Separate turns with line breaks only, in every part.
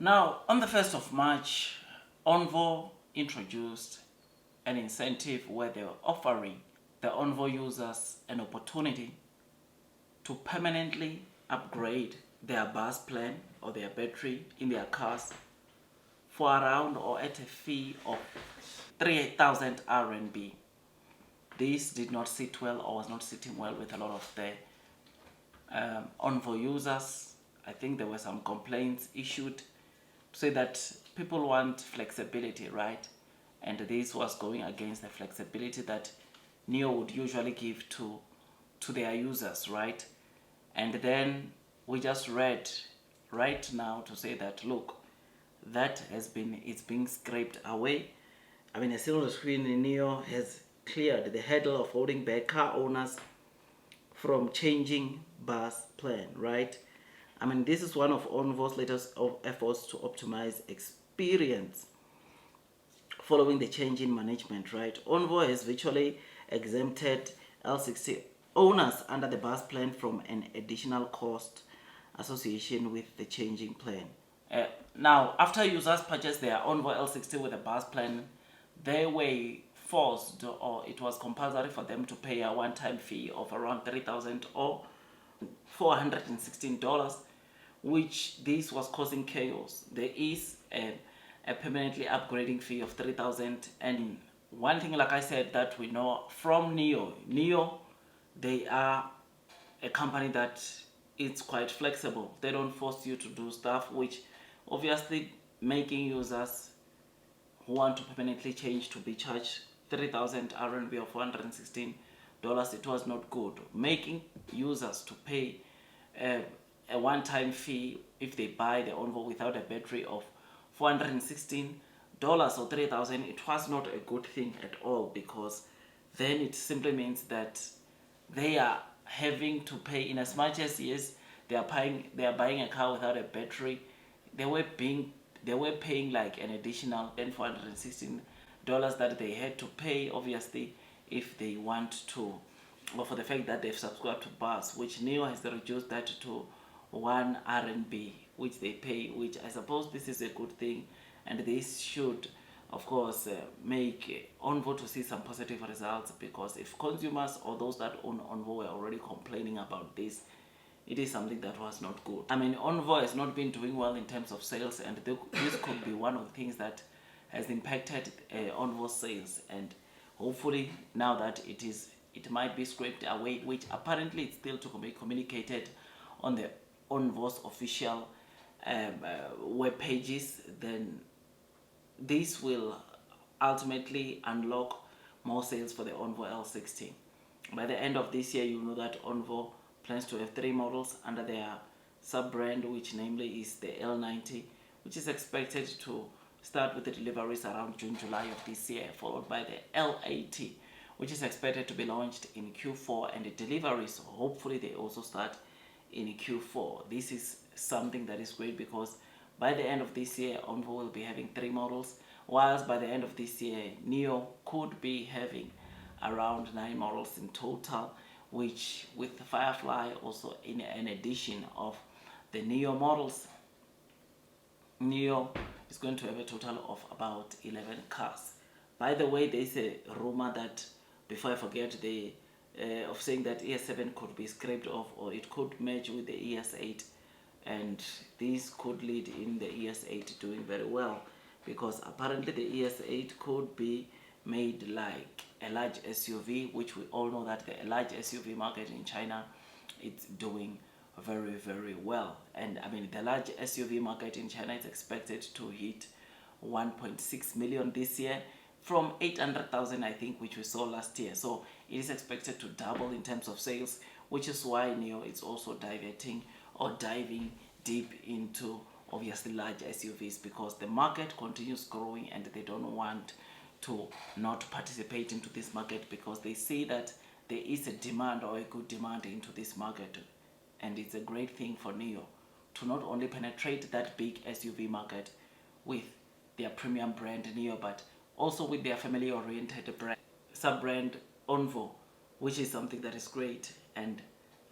Now, on the 1st of March, Onvo introduced an incentive where they were offering the Onvo users an opportunity to permanently upgrade their BaaS plan or their battery in their cars for around or at a fee of 3,000 RMB. This did not sit well or was not sitting well with a lot of the Onvo users. I think there were some complaints issued to say that people want flexibility, right? And this was going against the flexibility that Nio would usually give to their users, right? And then we just read right now to say that, look, that it's being scraped away. I mean, I see on the screen, Nio has cleared the hurdle of holding back car owners from changing BaaS plan, right? I mean, this is one of Onvo's latest efforts to optimize experience following the change in management, right? Onvo has virtually exempted L60 owners under the BaaS plan from an additional cost association with the changing plan. Now, after users purchased their Onvo L60 with a BaaS plan, they were forced, or it was compulsory for them to pay a one-time fee of around 3,000 or $416, which this was causing chaos. There is a permanently upgrading fee of 3,000, and one thing, like I said, that we know from Nio, they are a company that is quite flexible. They don't force you to do stuff, which obviously making users who want to permanently change to be charged 3,000 RMB or $416, it was not good. Making users to pay a one-time fee if they buy the Onvo without a battery of $416 or 3,000, it was not a good thing at all, because then it simply means that they are having to pay, in as much as, yes, they are buying a car without a battery, they were paying like an additional $416 that they had to pay, obviously, if they want to, or for the fact that they've subscribed to BaaS, which Nio has reduced that to 1 RMB, which they pay, which I suppose this is a good thing, and this should, of course, make Onvo to see some positive results, because if consumers or those that own Onvo were already complaining about this, it is something that was not good. I mean, Onvo has not been doing well in terms of sales, and this could be one of the things that has impacted Onvo's sales, and hopefully now that it might be scraped away, which apparently it's still to be communicated on the Onvo's official web pages, then this will ultimately unlock more sales for the Onvo L60. By the end of this year, you know that Onvo plans to have 3 models under their sub-brand, which namely is the L90, which is expected to start with the deliveries around June, July of this year, followed by the L80, which is expected to be launched in Q4, and the deliveries, hopefully they also start in Q4. This is something that is great, because by the end of this year, Onvo will be having 3 models, whilst by the end of this year, Nio could be having around 9 models in total, which with the Firefly also in an addition of the Nio models, Nio is going to have a total of about 11 cars. By the way, there is a rumor that, before I forget, of saying that ES7 could be scraped off, or it could merge with the ES8, and this could lead in the ES8 doing very well, because apparently the ES8 could be made like a large SUV, which we all know that the large SUV market in China, it's doing very, very well. And I mean, the large SUV market in China is expected to hit 1.6 million this year from 800,000, I think, which we saw last year. So it is expected to double in terms of sales, which is why Nio is also diving deep into obviously large SUVs, because the market continues growing and they don't want to not participate into this market, because they see that there is a demand, or a good demand, into this market. And it's a great thing for Nio to not only penetrate that big SUV market with their premium brand Nio, but also with their family-oriented brand, sub-brand Onvo, which is something that is great. And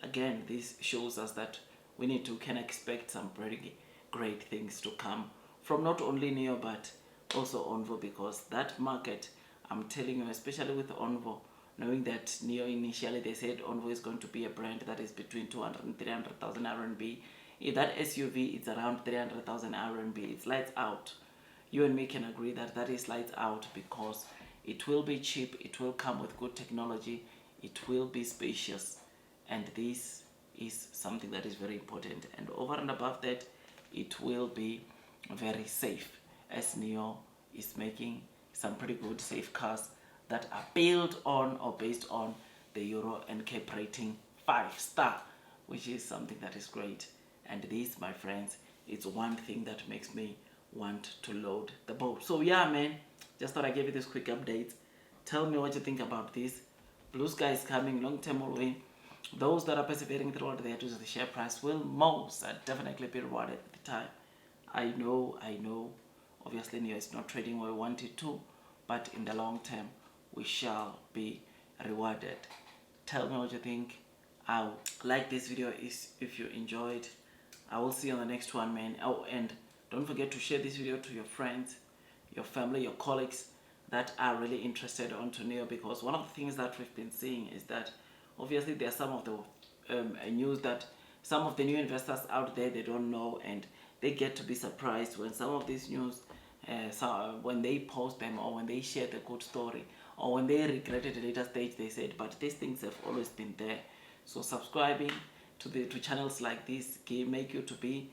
again, this shows us that we can expect some pretty great things to come from not only Nio but also Onvo, because that market, I'm telling you, especially with Onvo, knowing that Nio initially they said Onvo is going to be a brand that is between 200 and 300,000 RMB. If that SUV is around 300,000 RMB, it's lights out. You and me can agree that that is lights out, because it will be cheap, it will come with good technology, it will be spacious, and this is something that is very important. And over and above that, it will be very safe, as Nio is making some pretty good safe cars that are built on or based on the Euro NCAP rating 5-star, which is something that is great. And this, my friends, it's one thing that makes me want to load the boat. So yeah, man, just thought I gave you this quick update. Tell me what you think about this. Blue sky is coming, long term will win. Those that are persevering throughout the edges of the share price will most definitely be rewarded at the time. I know, obviously Nio is not trading where we want it to, but in the long term, we shall be rewarded. Tell me what you think. I'll like this video if you enjoyed. I will see you on the next one, man. Oh, and don't forget to share this video to your friends, your family, your colleagues that are really interested onto Nio, because one of the things that we've been seeing is that obviously there are some of the news that some of the new investors out there, they don't know, and they get to be surprised when some of these news, when they post them or when they share the good story, or when they regret at a later stage, they said, but these things have always been there. So subscribing to channels like this can make you to be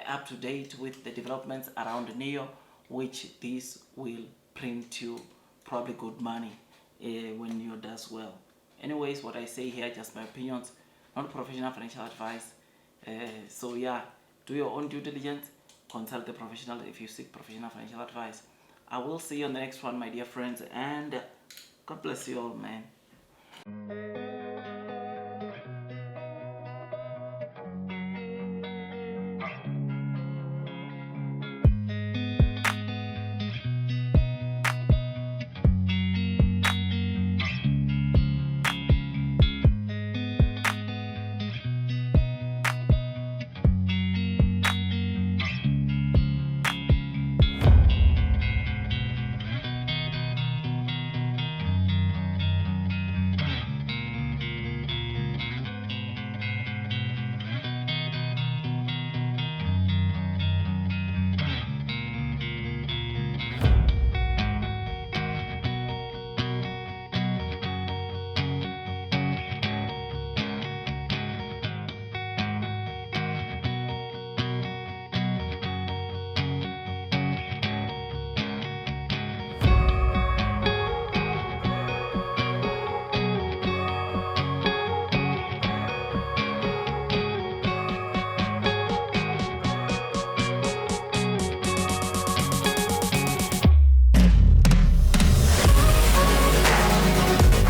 up to date with the developments around Nio, which this will print you probably good money when Nio does well. Anyways, what I say here, just my opinions, not professional financial advice. So yeah, do your own due diligence, consult the professional if you seek professional financial advice. I will see you on the next one, my dear friends, and God bless you all, man.